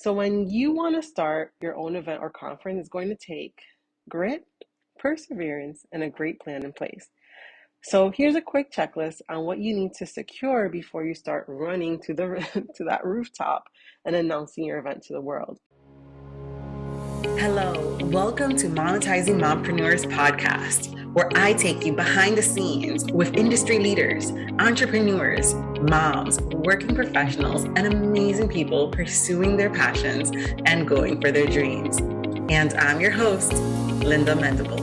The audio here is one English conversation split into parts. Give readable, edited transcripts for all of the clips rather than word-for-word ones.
So when you want to start your own event or conference, it's going to take grit, perseverance, and a great plan in place. So here's a quick checklist on what you need to secure before you start running to the to that rooftop and announcing your event to the world. Hello, welcome to Monetizing Mompreneurs podcast, where I take you behind the scenes with industry leaders, entrepreneurs, moms, working professionals, and amazing people pursuing their passions and going for their dreams. And I'm your host, Linda Mendable.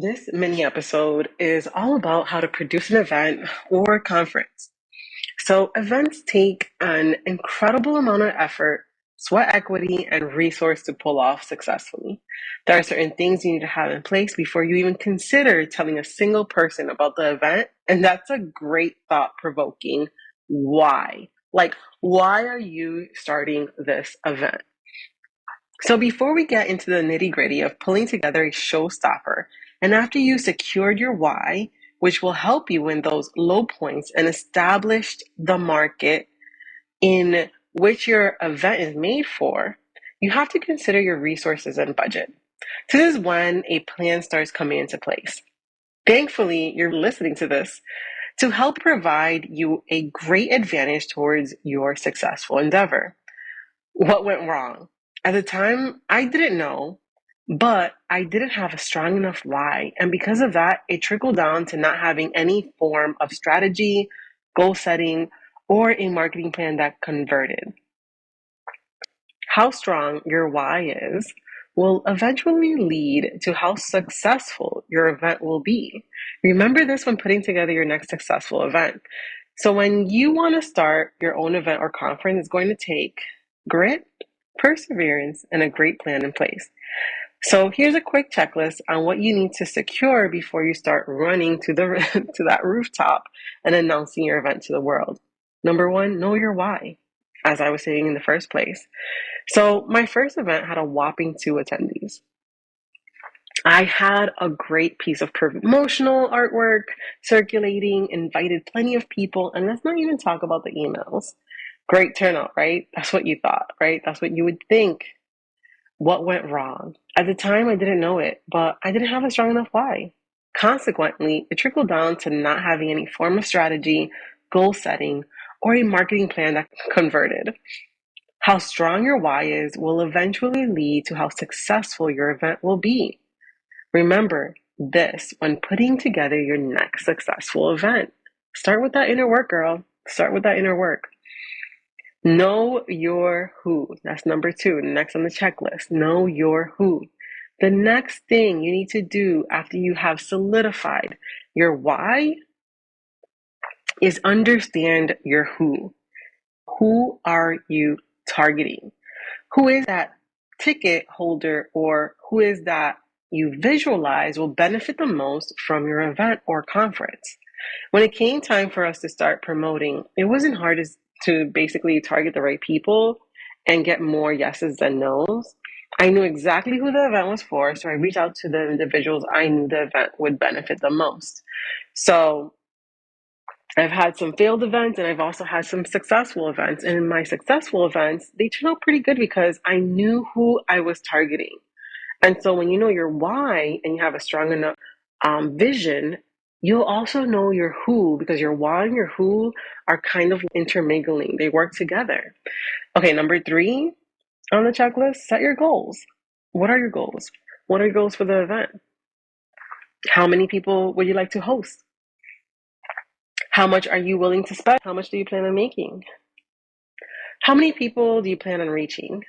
This mini episode is all about how to produce an event or conference. So events take an incredible amount of effort, sweat equity, and resource to pull off successfully. There are certain things you need to have in place before you even consider telling a single person about the event. And that's a great thought-provoking why. Like, why are you starting this event? So before we get into the nitty-gritty of pulling together a showstopper, and after you secured your why, which will help you in those low points and established the market in which your event is made for, you have to consider your resources and budget. This is when a plan starts coming into place. Thankfully, you're listening to this to help provide you a great advantage towards your successful endeavor. What went wrong? At the time, I didn't know, but I didn't have a strong enough why. And because of that, it trickled down to not having any form of strategy, goal setting, or a marketing plan that converted. How strong your why is will eventually lead to how successful your event will be. Remember this when putting together your next successful event. So when you want to start your own event or conference, it's going to take grit, perseverance, and a great plan in place. So here's a quick checklist on what you need to secure before you start running to the to that rooftop and announcing your event to the world. Number one, know your why, as I was saying in the first place. So my first event had a whopping 2 attendees. I had a great piece of promotional artwork circulating, invited plenty of people, and let's not even talk about the emails. Great turnout, right? That's what you thought, right? That's what you would think. What went wrong? At the time, I didn't know it, but I didn't have a strong enough why. Consequently, it trickled down to not having any form of strategy, goal setting, or a marketing plan that converted. How strong your why is will eventually lead to how successful your event will be. Remember this when putting together your next successful event. Start with that inner work, girl. Start with that inner work. Know your who. That's number 2, next on the checklist. Know your who. The next thing you need to do after you have solidified your why is understand your who. Who are you targeting? Who is that ticket holder, or who is that you visualize will benefit the most from your event or conference? When it came time for us to start promoting, it wasn't hard to basically target the right people and get more yeses than nos. I knew exactly who the event was for, so I reached out to the individuals I knew the event would benefit the most. So I've had some failed events and I've also had some successful events. And in my successful events, they turned out pretty good because I knew who I was targeting. And so when you know your why and you have a strong enough vision, you'll also know your who, because your why and your who are kind of intermingling. They work together. Okay, number 3 on the checklist, set your goals. What are your goals? What are your goals for the event? How many people would you like to host? How much are you willing to spend? How much do you plan on making? How many people do you plan on reaching?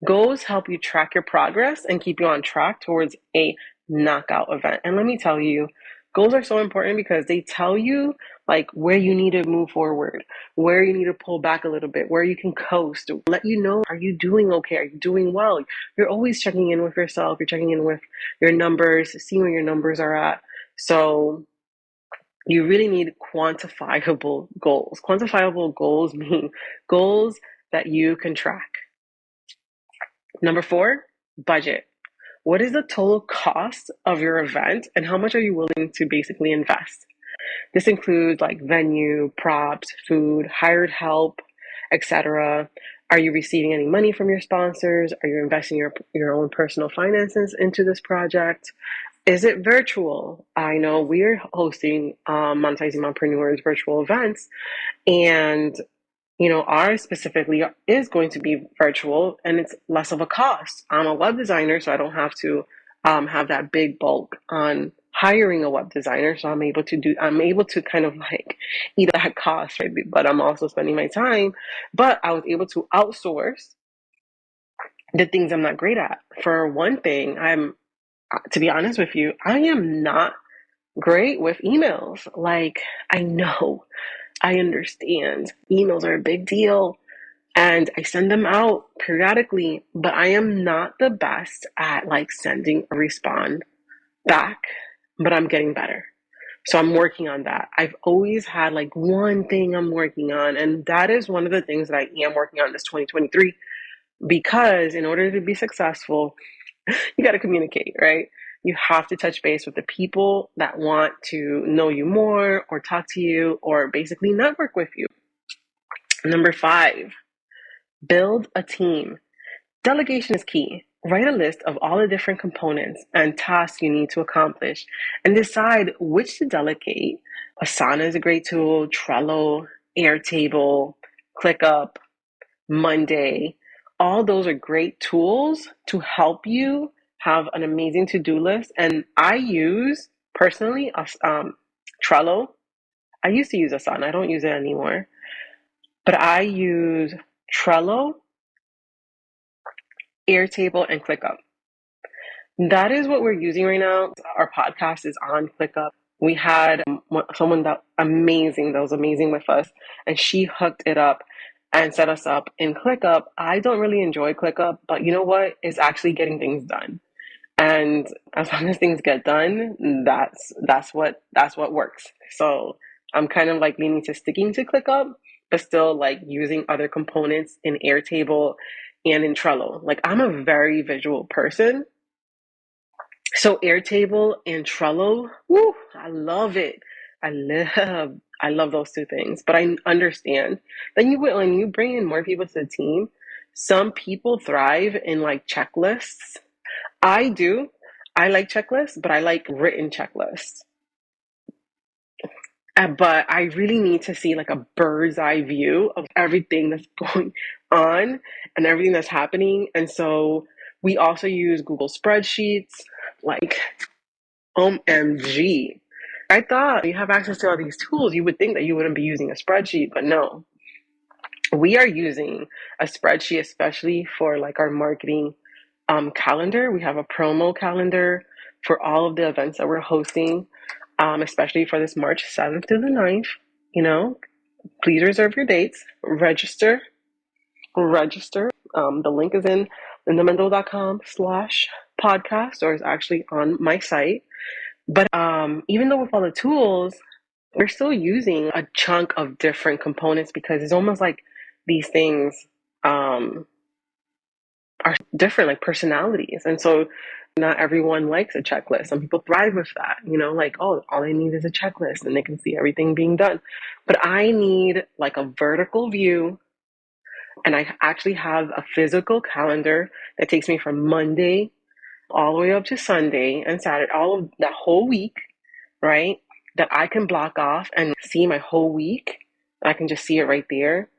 Goals help you track your progress and keep you on track towards a knockout event. And let me tell you, goals are so important because they tell you like where you need to move forward, where you need to pull back a little bit, where you can coast, let you know, are you doing okay? Are you doing well? You're always checking in with yourself. You're checking in with your numbers, seeing where your numbers are at. So you really need quantifiable goals. Quantifiable goals mean goals that you can track. Number 4, budget. What is the total cost of your event and how much are you willing to basically invest? This includes like venue, props, food, hired help, etc.? Are you receiving any money from your sponsors? Are you investing your own personal finances into this project? Is it virtual? I know we're hosting Monetizing Mompreneurs virtual events, and ours specifically is going to be virtual, and it's less of a cost. I'm a web designer, so I don't have to have that big bulk on hiring a web designer. So I'm able to kind of like eat that cost, right? But I'm also spending my time. But I was able to outsource the things I'm not great at. For one thing, to be honest with you, I am not great with emails. Like, I know, I understand emails are a big deal and I send them out periodically, but I am not the best at like sending a respond back, but I'm getting better. So I'm working on that. I've always had like one thing I'm working on, and that is one of the things that I am working on this 2023, because in order to be successful, you got to communicate, right? You have to touch base with the people that want to know you more or talk to you or basically network with you. Number 5, build a team. Delegation is key. Write a list of all the different components and tasks you need to accomplish and decide which to delegate. Asana is a great tool, Trello, Airtable, ClickUp, Monday. All those are great tools to help you have an amazing to-do list. And I use personally Trello. I used to use Asana. I don't use it anymore. But I use Trello, Airtable, and ClickUp. That is what we're using right now. Our podcast is on ClickUp. We had someone that was amazing with us, and she hooked it up and set us up in ClickUp. I don't really enjoy ClickUp, but you know what? It's actually getting things done. And as long as things get done, that's what works. So I'm kind of like leaning to sticking to ClickUp, but still like using other components in Airtable and in Trello. Like, I'm a very visual person. So Airtable and Trello, woo, I love it. I love those two things. But I understand that when you bring in more people to the team, some people thrive in like checklists. I do. I like checklists, but I like written checklists. But I really need to see like a bird's eye view of everything that's going on and everything that's happening. And so we also use Google spreadsheets, like OMG. I thought you have access to all these tools. You would think that you wouldn't be using a spreadsheet, but no. We are using a spreadsheet, especially for like our marketing calendar. We have a promo calendar for all of the events that we're hosting, especially for this March 7th through the 9th. Please reserve your dates, register. The link is in lindaMendel.com/podcast, or is actually on my site. But even though with all the tools, we're still using a chunk of different components, because it's almost like these things are different, like personalities. And so not everyone likes a checklist. Some people thrive with that, like, oh, all they need is a checklist and they can see everything being done. But I need like a vertical view. And I actually have a physical calendar that takes me from Monday all the way up to Sunday and Saturday, all of that whole week, right? That I can block off and see my whole week. I can just see it right there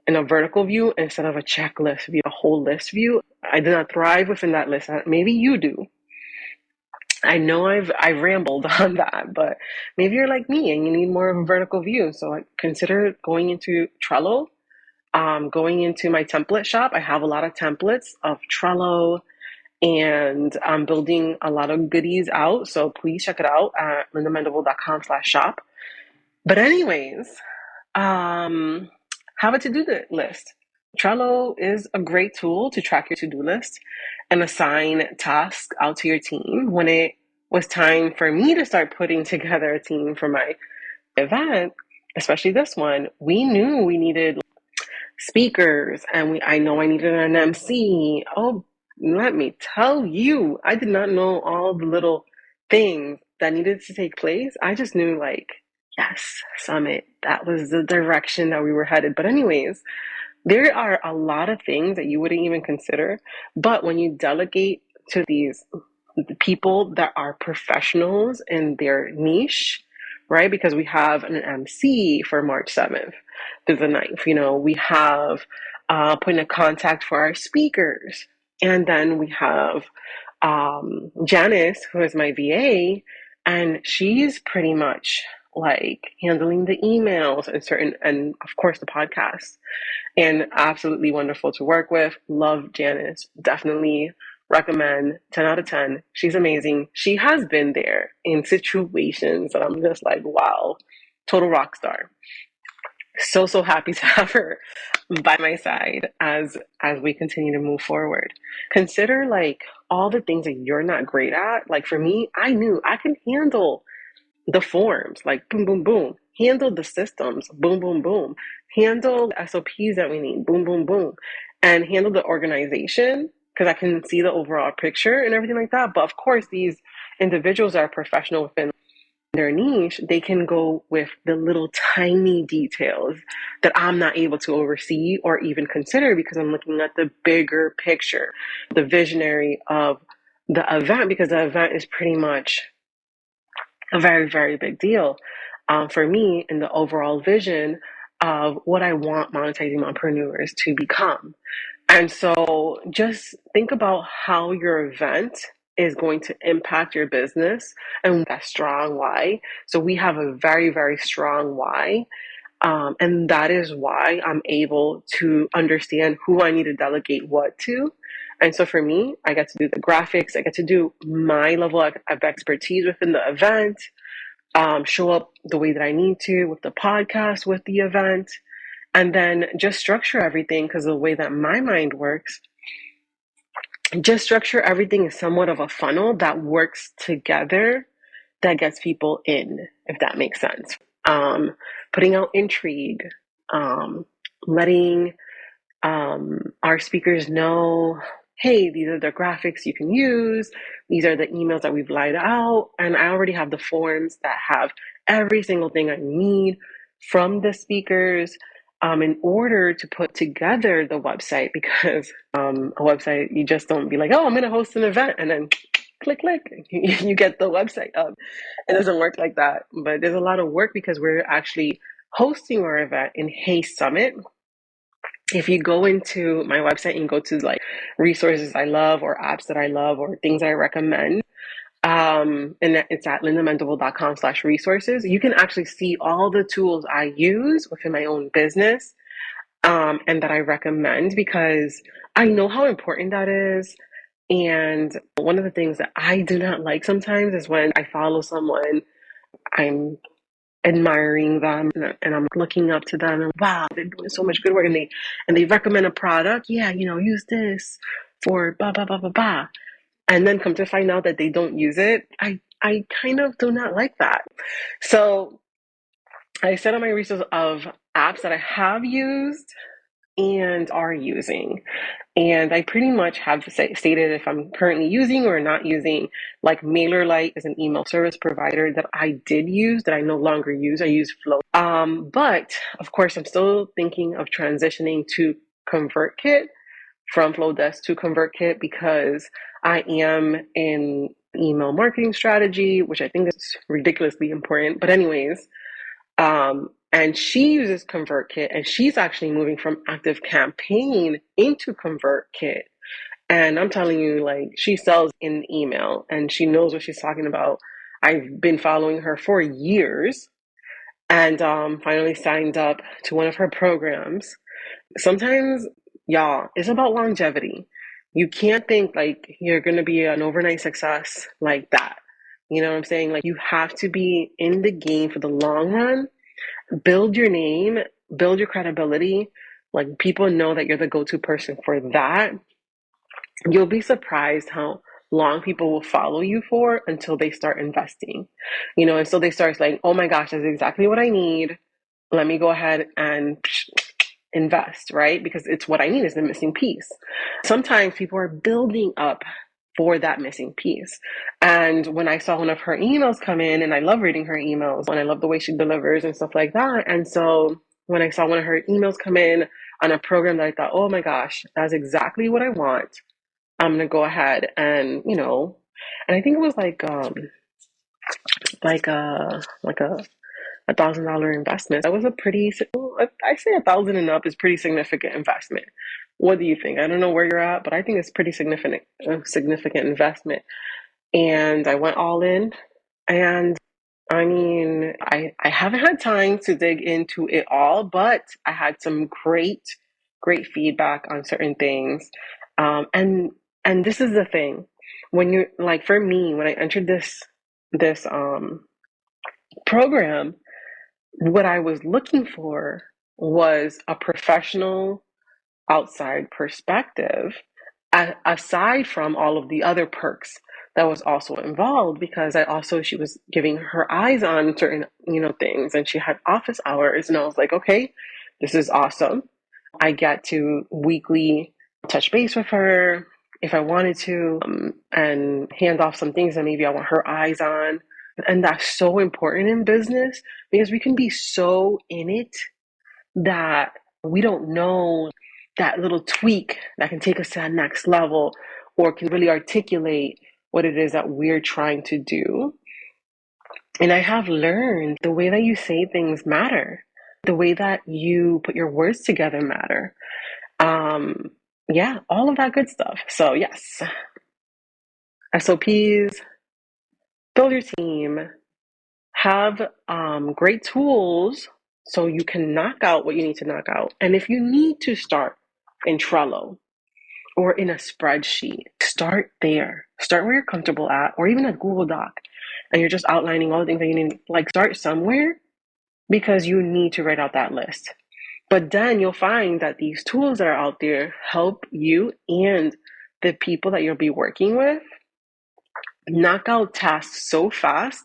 in a vertical view instead of a checklist view, a whole list view. I do not thrive within that list. Maybe you do. I know I've rambled on that, but maybe you're like me and you need more of a vertical view. So I consider going into Trello, going into my template shop. I have a lot of templates of Trello, and I'm building a lot of goodies out. So please check it out at lindamendel.com/shop. But anyways, have a to-do list. Trello is a great tool to track your to-do list and assign tasks out to your team. When it was time for me to start putting together a team for my event, especially this one, we knew we needed speakers, and I know I needed an MC. Oh, let me tell you, I did not know all the little things that needed to take place. I just knew, like, yes, Summit, that was the direction that we were headed. But anyways, There are a lot of things that you wouldn't even consider, but when you delegate to these people that are professionals in their niche, right? Because we have an MC for March 7th through the 9th. We have point of contact for our speakers. And then we have Janice, who is my VA, and she's pretty much like handling the emails and of course the podcast, and absolutely wonderful to work with. Love Janice. Definitely recommend. 10 out of 10. She's amazing. She has been there in situations that I'm just like, wow, total rock star. So happy to have her by my side as we continue to move forward. Consider like all the things that you're not great at. Like for me, I knew I can handle the forms, like boom, boom, boom. Handle the systems, boom, boom, boom. Handle the SOPs that we need, boom, boom, boom. And handle the organization because I can see the overall picture and everything like that. But of course, these individuals are professional within their niche. They can go with the little tiny details that I'm not able to oversee or even consider because I'm looking at the bigger picture, the visionary of the event, because the event is pretty much a very, very big deal for me in the overall vision of what I want monetizing mompreneurs to become. And so just think about how your event is going to impact your business and that strong why. So we have a very, very strong why. And that is why I'm able to understand who I need to delegate what to. And so for me, I get to do the graphics. I get to do my level of expertise within the event, show up the way that I need to with the podcast, with the event, and then just structure everything because the way that my mind works, just structure everything in somewhat of a funnel that works together, that gets people in, if that makes sense. Putting out intrigue, letting our speakers know, hey, these are the graphics you can use. These are the emails that we've laid out. And I already have the forms that have every single thing I need from the speakers in order to put together the website, because a website, you just don't be like, oh, I'm going to host an event and then click, you get the website up. It doesn't work like that. But there's a lot of work because we're actually hosting our event in Hay Summit. If you go into my website and go to like resources I love or apps that I love or things I recommend, and it's at lindamendable.com/resources, you can actually see all the tools I use within my own business, and that I recommend because I know how important that is. And one of the things that I do not like sometimes is when I follow someone, I'm admiring them and I'm looking up to them and wow, they're doing so much good work, and they recommend a product. Yeah, use this for blah blah blah blah blah. And then come to find out that they don't use it. I kind of do not like that. So I set on my resource of apps that I have used and are using. And I pretty much have stated if I'm currently using or not using. Like MailerLite is an email service provider that I did use that I no longer use. I use Flow. But of course, I'm still thinking of transitioning to ConvertKit, from Flowdesk to ConvertKit, because I am in email marketing strategy, which I think is ridiculously important. But anyways, and she uses ConvertKit, and she's actually moving from ActiveCampaign into ConvertKit. And I'm telling you, like, she sells in email and she knows what she's talking about. I've been following her for years and finally signed up to one of her programs. Sometimes, y'all, it's about longevity. You can't think like you're going to be an overnight success like that. You know what I'm saying? Like, you have to be in the game for the long run. Build your name, build your credibility. Like, people know that you're the go-to person for that. You'll be surprised how long people will follow you for until they start investing. And so they start like, oh my gosh, that's exactly what I need. Let me go ahead and invest, right? Because it's what I need is the missing piece. Sometimes people are building up for that missing piece. And when I saw one of her emails come in, and I love reading her emails and I love the way she delivers and stuff like that. And so when I saw one of her emails come in, on a program that I thought, oh my gosh, that's exactly what I want. I'm gonna go ahead and, and I think it was like a $1,000 investment. That was a pretty, I say 1,000 and up is pretty significant investment. What do you think? I don't know where you're at, but I think it's pretty significant, a significant investment. And I went all in. And I mean, I haven't had time to dig into it all, but I had some great feedback on certain things. And this is the thing. When you're like, for me, when I entered this program, what I was looking for was a professional outside perspective, aside from all of the other perks that was also involved, because she was giving her eyes on certain, things, and she had office hours, and I was like, okay, this is awesome. I get to weekly touch base with her if I wanted to, and hand off some things that maybe I want her eyes on. And that's so important in business because we can be so in it that we don't know that little tweak that can take us to that next level or can really articulate what it is that we're trying to do. And I have learned the way that you say things matter, the way that you put your words together matter. Yeah, all of that good stuff. So yes, SOPs, build your team, have great tools so you can knock out what you need to knock out. And if you need to start in Trello or in a spreadsheet, start there. Start where you're comfortable at, or even a Google Doc, and you're just outlining all the things that you need. Like, start somewhere because you need to write out that list. But then you'll find that these tools that are out there help you and the people that you'll be working with knock out tasks so fast,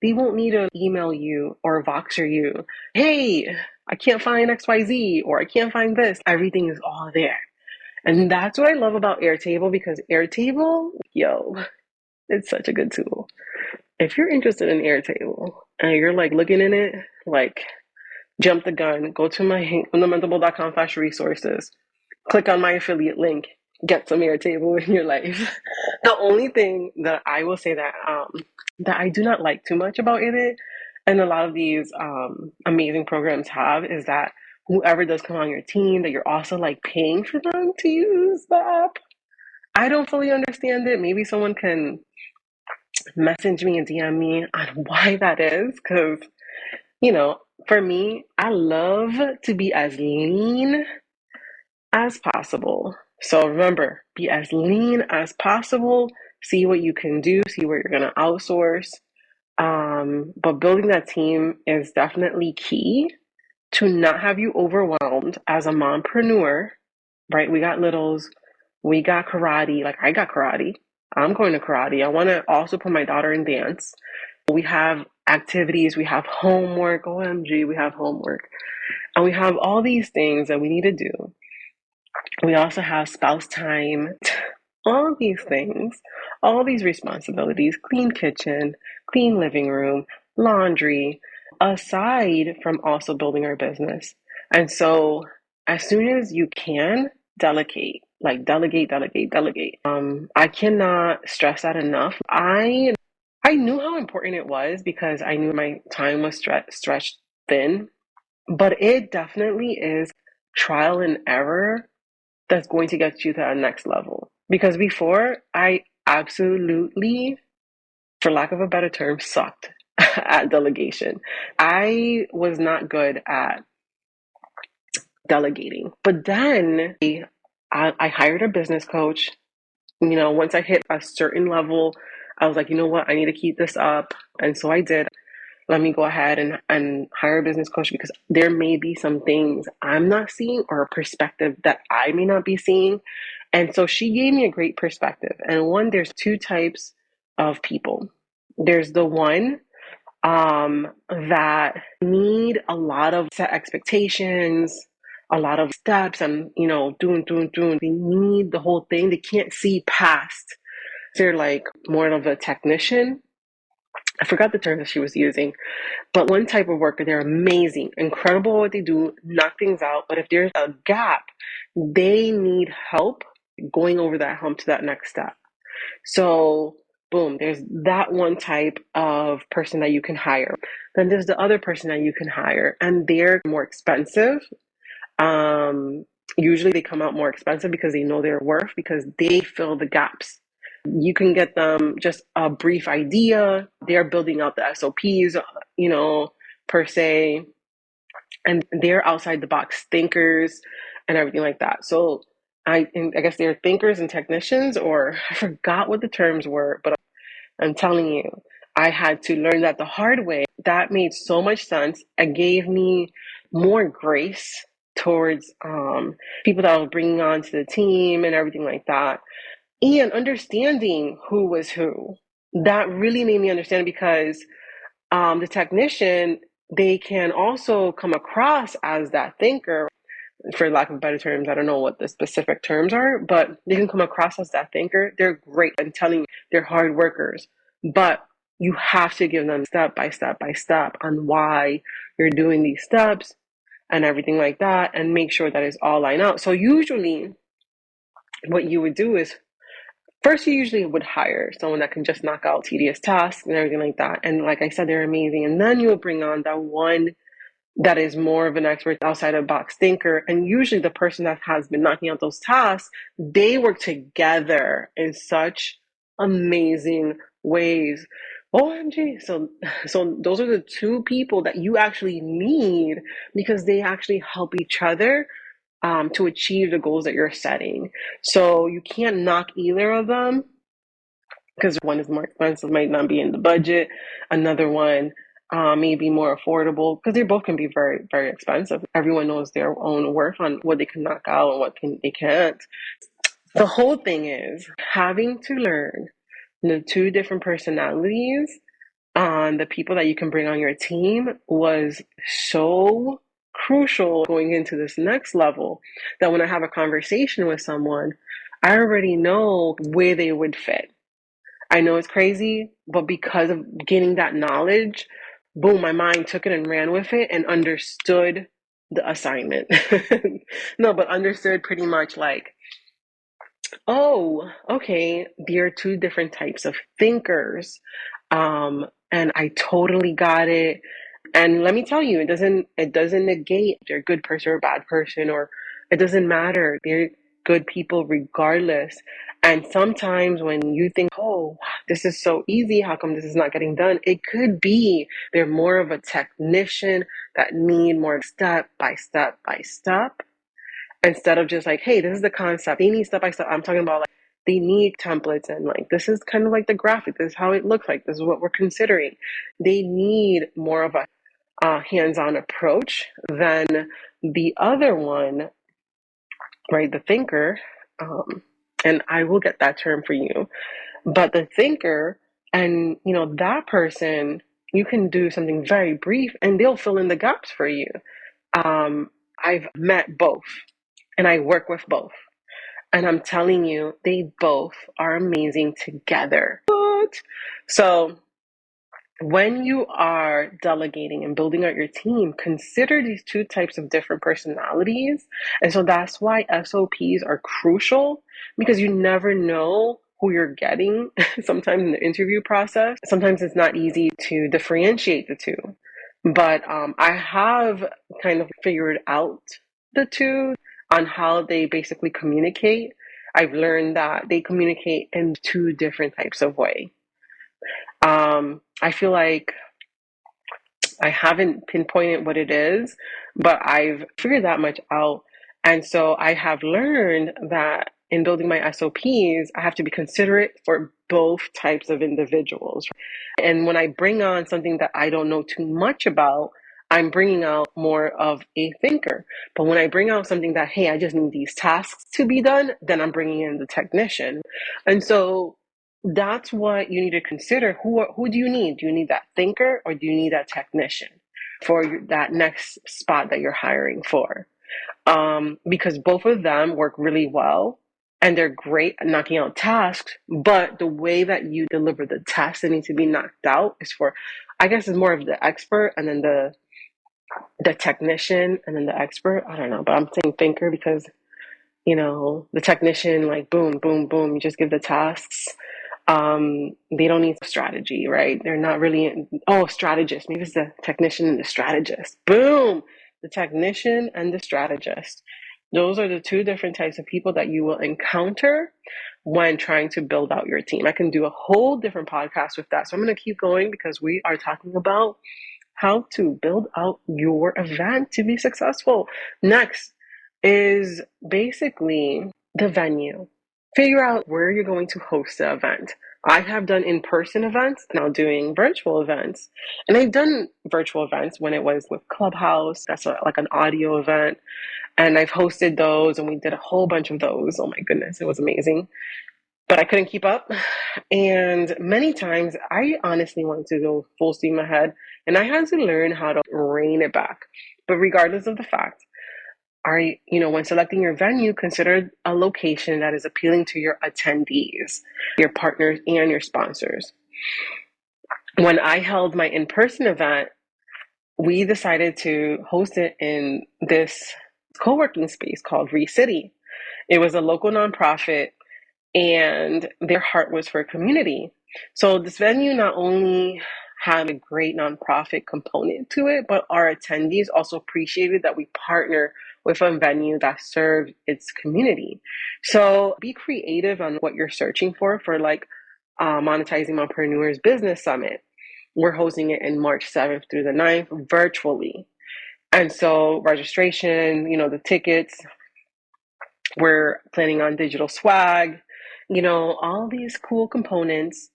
they won't need to email you or Voxer you, hey, I can't find XYZ or I can't find this. Everything is all there. And that's what I love about Airtable, because Airtable, it's such a good tool. If you're interested in Airtable and you're like looking in it, like jump the gun, go to my fundamentable.com/resources, click on my affiliate link, get some Airtable in your life. The only thing that I will say that I do not like too much about it, and a lot of these amazing programs have, is that whoever does come on your team, that you're also like paying for them to use the app. I don't fully understand it. Maybe someone can message me and DM me on why that is, because for me, I love to be as lean as possible. So remember, be as lean as possible. See what you can do, see where you're going to outsource. But building that team is definitely key to not have you overwhelmed as a mompreneur, right? We got littles, we got karate. Like, I got karate. I'm going to karate. I want to also put my daughter in dance. We have activities, we have homework. OMG, we have homework. And we have all these things that we need to do. We also have spouse time, all these things, all these responsibilities, clean kitchen, clean living room, laundry, aside from also building our business. And so as soon as you can, delegate, like delegate. I cannot stress that enough. I knew how important it was because I knew my time was stretched thin, but it definitely is trial and error that's going to get you to that next level. Because before, I absolutely, for lack of a better term, sucked at delegation. I was not good at delegating. But then I hired a business coach. Once I hit a certain level, I was like, you know what? I need to keep this up. And so I did. Let me go ahead and hire a business coach, because there may be some things I'm not seeing or a perspective that I may not be seeing. And so she gave me a great perspective. And there's two types of people. There's the one that need a lot of set expectations, a lot of steps, and, doing. They need the whole thing. They can't see past. They're like more of a technician. I forgot the term that she was using, but one type of worker, they're amazing, incredible what they do, knock things out. But if there's a gap, they need help going over that hump to that next step. So, boom, there's that one type of person that you can hire. Then there's the other person that you can hire, and they're more expensive. Um, Usually they come out more expensive because they know their worth, because they fill the gaps. You can get them just a brief idea. They're building out the SOPs, per se, and they're outside the box thinkers and everything like that. So I guess they're thinkers and technicians, or I forgot what the terms were, but I'm telling you, I had to learn that the hard way. That made so much sense. It gave me more grace towards people that I was bringing on to the team and everything like that, and understanding who was who. That really made me understand, because the technician, they can also come across as that thinker, for lack of better terms. I don't know what the specific terms are, but they can come across as that thinker. They're great. I'm telling you, they're hard workers, but you have to give them step by step by step on why you're doing these steps and everything like that, and make sure that it's all lined out. So usually what you would do is, first, you usually would hire someone that can just knock out tedious tasks and everything like that. And like I said, they're amazing. And then you will bring on that one that is more of an expert, outside of box thinker. And usually the person that has been knocking out those tasks, they work together in such amazing ways. OMG. So those are the two people that you actually need, because they actually help each other to achieve the goals that you're setting. So you can't knock either of them, because one is more expensive, might not be in the budget. Another one may be more affordable, because they both can be very, very expensive. Everyone knows their own worth on what they can knock out and what they can't. The whole thing is having to learn the two different personalities on the people that you can bring on your team was so crucial going into this next level, that when I have a conversation with someone, I already know where they would fit. I know it's crazy, but because of getting that knowledge, boom, my mind took it and ran with it and understood the assignment. No, but understood pretty much like, oh, okay, there are two different types of thinkers. And I totally got it. And let me tell you, it doesn't negate if they're a good person or a bad person, or it doesn't matter. They're good people regardless. And sometimes when you think, oh, this is so easy, how come this is not getting done? It could be they're more of a technician that need more step by step by step, instead of just like, hey, this is the concept. They need step by step. I'm talking about like, they need templates, and like, this is kind of like the graphic. This is how it looks like. This is what we're considering. They need more of a hands-on approach than the other one, right? The thinker, and I will get that term for you. But the thinker, and that person, you can do something very brief, and they'll fill in the gaps for you. I've met both, and I work with both. And I'm telling you, they both are amazing together. What? So when you are delegating and building out your team, consider these two types of different personalities. And so that's why SOPs are crucial, because you never know who you're getting. Sometimes in the interview process, sometimes it's not easy to differentiate the two. But I have kind of figured out the two on how they basically communicate. I've learned that they communicate in two different types of way. I feel like I haven't pinpointed what it is, but I've figured that much out. And so I have learned that in building my SOPs, I have to be considerate for both types of individuals. And when I bring on something that I don't know too much about, I'm bringing out more of a thinker. But when I bring out something that, hey, I just need these tasks to be done, then I'm bringing in the technician. And so that's what you need to consider. Who do you need? Do you need that thinker, or do you need that technician for that next spot that you're hiring for? Because both of them work really well, and they're great at knocking out tasks, but the way that you deliver the tasks that need to be knocked out is for, I guess, it's more of the expert and then the technician and then the expert. I don't know, but I'm saying thinker because the technician, like boom, boom, boom, you just give the tasks. They don't need strategy, right? They're not really, strategist. Maybe it's the technician and the strategist. Boom, the technician and the strategist. Those are the two different types of people that you will encounter when trying to build out your team. I can do a whole different podcast with that. So I'm going to keep going because we are talking about how to build out your event to be successful. Next is basically the venue. Figure out where you're going to host the event. I have done in-person events, now doing virtual events. And I've done virtual events when it was with Clubhouse. That's like an audio event. And I've hosted those and we did a whole bunch of those. Oh my goodness, it was amazing. But I couldn't keep up. And many times I honestly wanted to go full steam ahead and I had to learn how to rein it back. But regardless of the fact, when selecting your venue, consider a location that is appealing to your attendees, your partners, and your sponsors. When I held my in-person event, we decided to host it in this co-working space called ReCity. It was a local nonprofit and their heart was for community. So this venue not only had a great nonprofit component to it, but our attendees also appreciated that we partner with a venue that serves its community. So be creative on what you're searching for like Monetizing Mompreneurs Business Summit. We're hosting it in March 7th through the 9th virtually. And so registration, the tickets, we're planning on digital swag, all these cool components.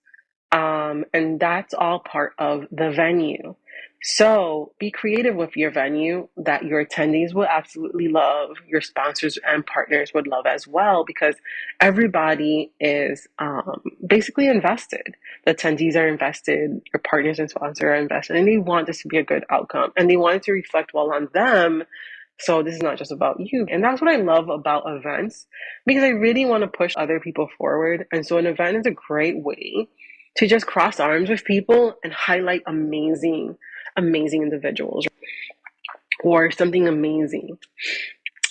And that's all part of the venue. So be creative with your venue that your attendees will absolutely love, your sponsors and partners would love as well, because everybody is basically invested. The attendees are invested, your partners and sponsors are invested, and they want this to be a good outcome and they want it to reflect well on them. So this is not just about you. And that's what I love about events, because I really want to push other people forward. And so an event is a great way to just cross arms with people and highlight amazing individuals or something amazing.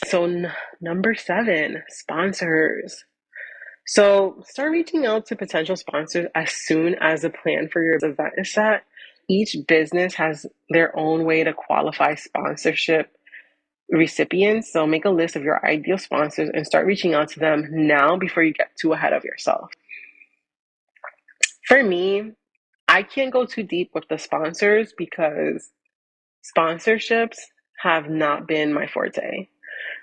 So number 7, sponsors. So start reaching out to potential sponsors as soon as a plan for your event is set. Each business has their own way to qualify sponsorship recipients. So make a list of your ideal sponsors and start reaching out to them now before you get too ahead of yourself. For me, I can't go too deep with the sponsors because sponsorships have not been my forte.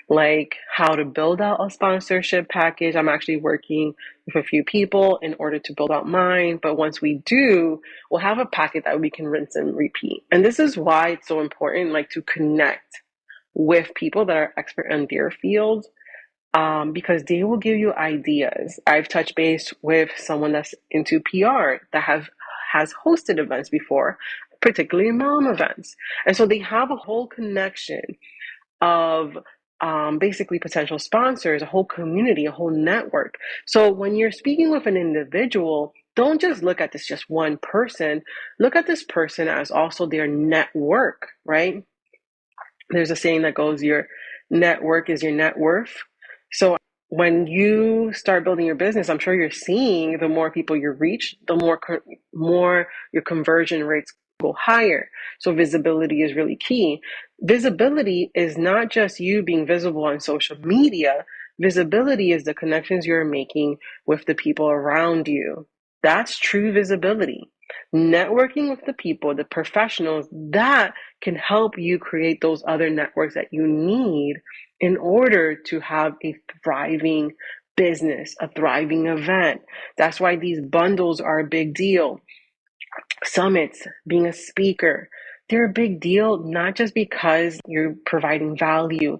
Like how to build out a sponsorship package. I'm actually working with a few people in order to build out mine. But once we do, we'll have a packet that we can rinse and repeat. And this is why it's so important, like to connect with people that are expert in their field, because they will give you ideas. I've touched base with someone that's into PR that has hosted events before, particularly mom events. And so they have a whole connection of basically potential sponsors, a whole community, a whole network. So when you're speaking with an individual, don't just look at this just one person. Look at this person as also their network, right? There's a saying that goes, your network is your net worth. So when you start building your business, I'm sure you're seeing the more people you reach, the more your conversion rates go higher. So visibility is really key. Visibility is not just you being visible on social media. Visibility is the connections you're making with the people around you. That's true visibility. Networking with the people, the professionals, that can help you create those other networks that you need in order to have a thriving business, a thriving event. That's why these bundles are a big deal. Summits, being a speaker, they're a big deal, not just because you're providing value,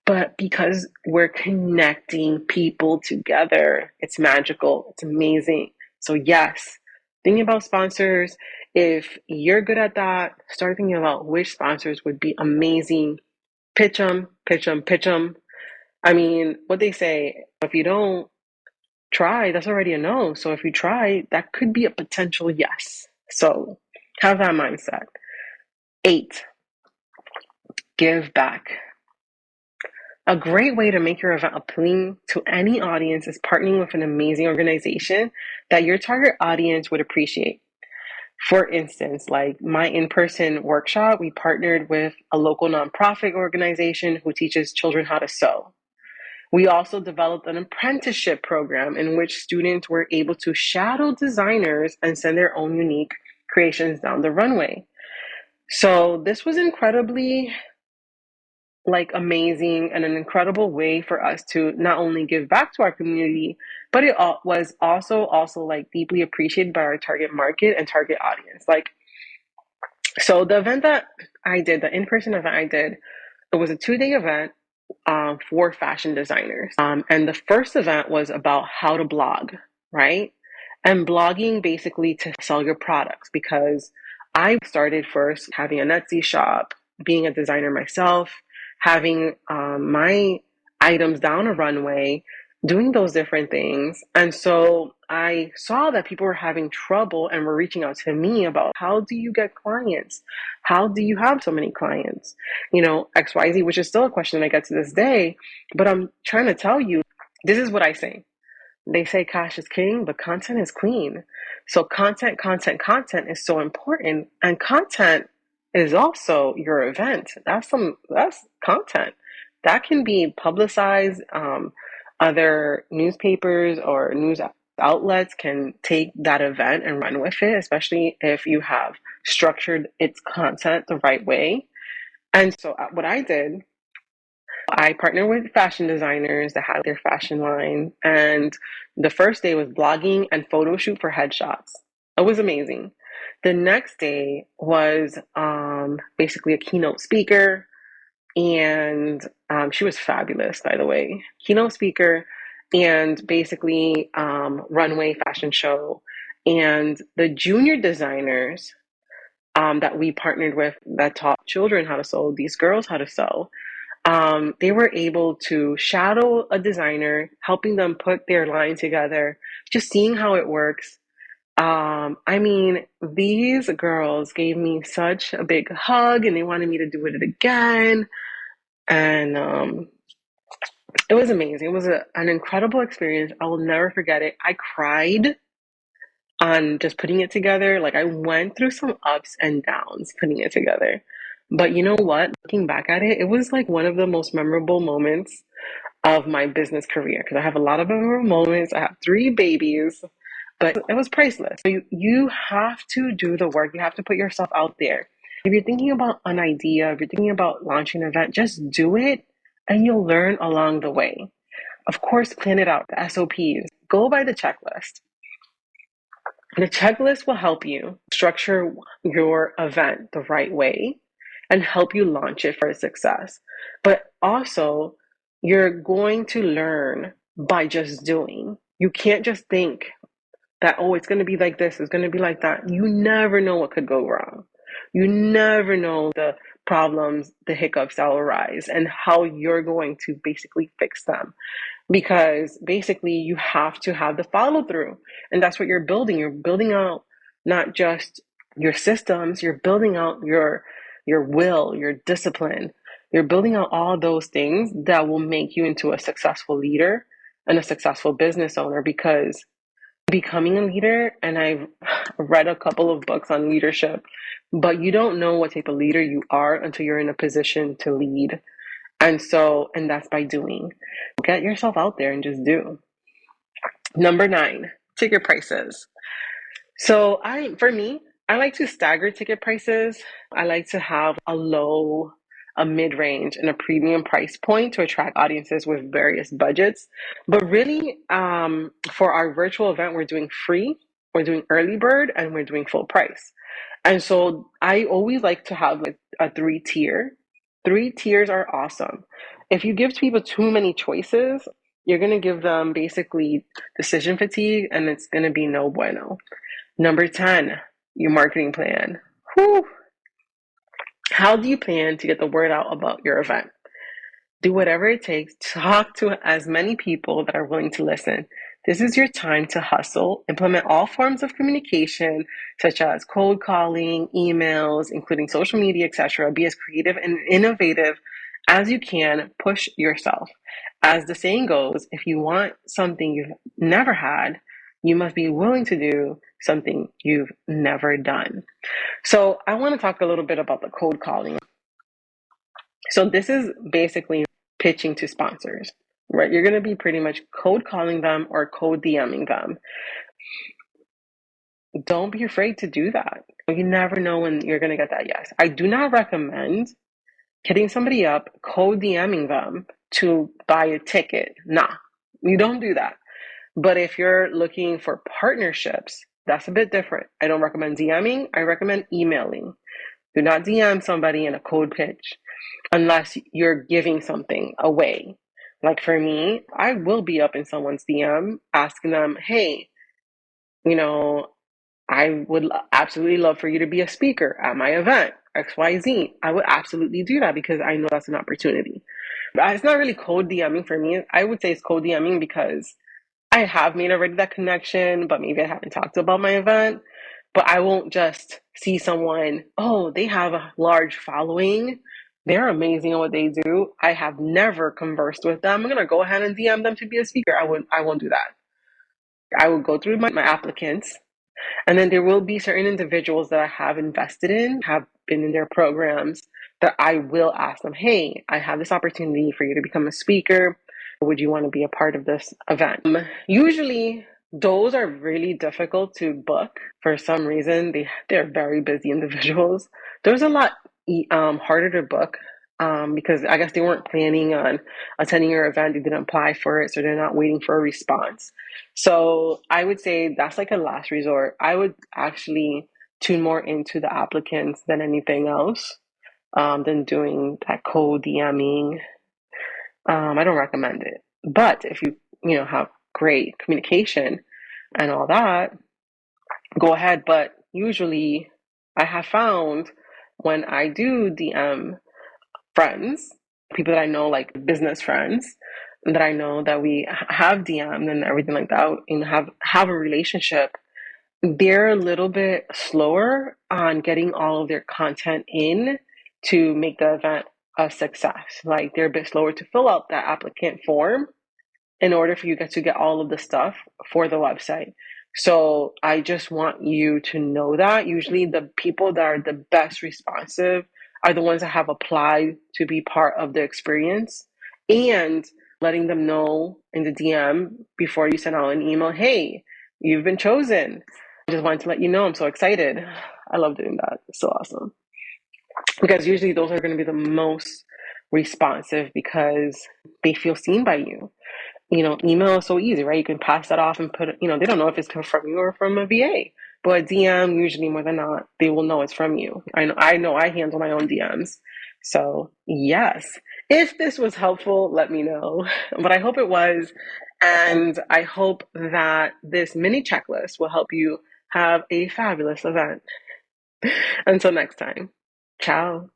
but because we're connecting people together. It's magical. It's amazing. So yes, thinking about sponsors, if you're good at that, start thinking about which sponsors would be amazing. Pitch them, pitch them, pitch them. I mean, what they say, if you don't try, that's already a no. So if you try, that could be a potential yes. So have that mindset. 8, give back. A great way to make your event appealing to any audience is partnering with an amazing organization that your target audience would appreciate. For instance, like my in-person workshop, we partnered with a local nonprofit organization who teaches children how to sew. We also developed an apprenticeship program in which students were able to shadow designers and send their own unique creations down the runway. So this was incredibly amazing and an incredible way for us to not only give back to our community, but it was also deeply appreciated by our target market and target audience. So the event that I did, the in-person event I did, it was a 2-day event for fashion designers. And the first event was about how to blog, right? And blogging basically to sell your products, because I started first having an Etsy shop, being a designer myself, having my items down a runway, doing those different things. And so I saw that people were having trouble and were reaching out to me about, how do you get clients? How do you have so many clients? XYZ, which is still a question that I get to this day. But I'm trying to tell you, this is what I say. They say cash is king, but content is queen. So content is so important. And content is also your event. That's content. That can be publicized. Other newspapers or news outlets can take that event and run with it, especially if you have structured its content the right way. And so what I did, I partnered with fashion designers that had their fashion line. And the first day was blogging and photo shoot for headshots. It was amazing. The next day was basically a keynote speaker. And she was fabulous, by the way. Keynote speaker and basically runway fashion show. And the junior designers that we partnered with that taught children how to sew, these girls how to sew, they were able to shadow a designer, helping them put their line together, just seeing how it works. I mean, these girls gave me such a big hug and they wanted me to do it again. And it was amazing. It was an incredible experience. I will never forget it. I cried on just putting it together. Like, I went through some ups and downs putting it together. But you know what? Looking back at it, it was like one of the most memorable moments of my business career, because I have a lot of memorable moments. I have 3 babies, but it was priceless. So you have to do the work. You have to put yourself out there. If you're thinking about an idea, if you're thinking about launching an event, just do it and you'll learn along the way. Of course, plan it out, the SOPs. Go by the checklist. The checklist will help you structure your event the right way and help you launch it for success. But also, you're going to learn by just doing. You can't just think that, oh, it's going to be like this, it's going to be like that. You never know what could go wrong. You never know the problems, the hiccups that will arise, and how you're going to basically fix them. Because basically you have to have the follow through, and that's what you're building. You're building out not just your systems, you're building out your will, your discipline. You're building out all those things that will make you into a successful leader and a successful business owner. Because becoming a leader, and I've read a couple of books on leadership, but you don't know what type of leader you are until you're in a position to lead. And that's by doing. Get yourself out there and just do. Number 9, ticket prices. So for me, I like to stagger ticket prices. I like to have a low, a mid-range, and a premium price point to attract audiences with various budgets. But really, for our virtual event, we're doing free, we're doing early bird, and we're doing full price. And so I always like to have a 3-tier. 3 tiers are awesome. If you give people too many choices, you're going to give them basically decision fatigue, and it's going to be no bueno. Number 10, your marketing plan. Whew. How do you plan to get the word out about your event? Do whatever it takes. Talk to as many people that are willing to listen. This is your time to hustle. Implement all forms of communication, such as cold calling, emails, including social media, etc. Be as creative and innovative as you can. Push yourself. As the saying goes, if you want something you've never had, you must be willing to do something you've never done. So I want to talk a little bit about the cold calling. So this is basically pitching to sponsors, right? You're going to be pretty much cold calling them or cold DMing them. Don't be afraid to do that. You never know when you're going to get that yes. I do not recommend hitting somebody up, cold DMing them to buy a ticket. Nah, you don't do that. But if you're looking for partnerships, that's a bit different. I don't recommend DMing. I recommend emailing. Do not DM somebody in a cold pitch unless you're giving something away. Like for me, I will be up in someone's DM asking them, hey, I would absolutely love for you to be a speaker at my event, XYZ. I would absolutely do that because I know that's an opportunity. But it's not really cold DMing for me. I would say it's cold DMing because I have made already that connection, but maybe I haven't talked about my event. But I won't just see someone, oh, they have a large following. They're amazing at what they do. I have never conversed with them. I'm going to go ahead and DM them to be a speaker. I won't do that. I will go through my applicants. And then there will be certain individuals that I have invested in, have been in their programs, that I will ask them, hey, I have this opportunity for you to become a speaker. Would you want to be a part of this event? Usually, those are really difficult to book. For some reason, they're very busy individuals. There's a lot harder to book because I guess they weren't planning on attending your event. They didn't apply for it, so they're not waiting for a response. So I would say that's like a last resort. I would actually tune more into the applicants than anything else, than doing that cold DMing. I don't recommend it. But if you have great communication and all that, go ahead. But usually I have found when I do DM friends, people that I know, like business friends that I know that we have DM'd and everything like that, and have a relationship, they're a little bit slower on getting all of their content in to make the event a success. Like they're a bit slower to fill out that applicant form in order for you guys to get all of the stuff for the website. So I just want you to know that usually the people that are the best responsive are the ones that have applied to be part of the experience, and letting them know in the DM before you send out an email, hey, you've been chosen. I just wanted to let you know I'm so excited. I love doing that. It's so awesome. Because usually those are going to be the most responsive because they feel seen by you. Email is so easy, right? You can pass that off and put it, they don't know if it's from you or from a VA. But DM, usually more than not, they will know it's from you. I know I handle my own DMs. So yes, if this was helpful, let me know. But I hope it was. And I hope that this mini checklist will help you have a fabulous event. Until next time, ciao.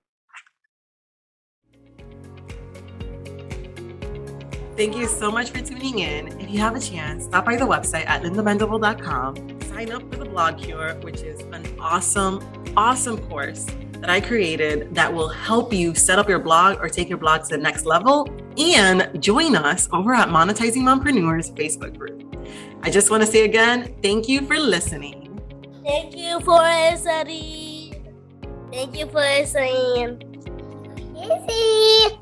Thank you so much for tuning in. If you have a chance, stop by the website at lindamendable.com. Sign up for the Blog Cure, which is an awesome course that I created that will help you set up your blog or take your blog to the next level. And join us over at Monetizing Mompreneurs Facebook group. I just want to say again, thank you for listening. Thank you for listening. Thank you for listening. Easy.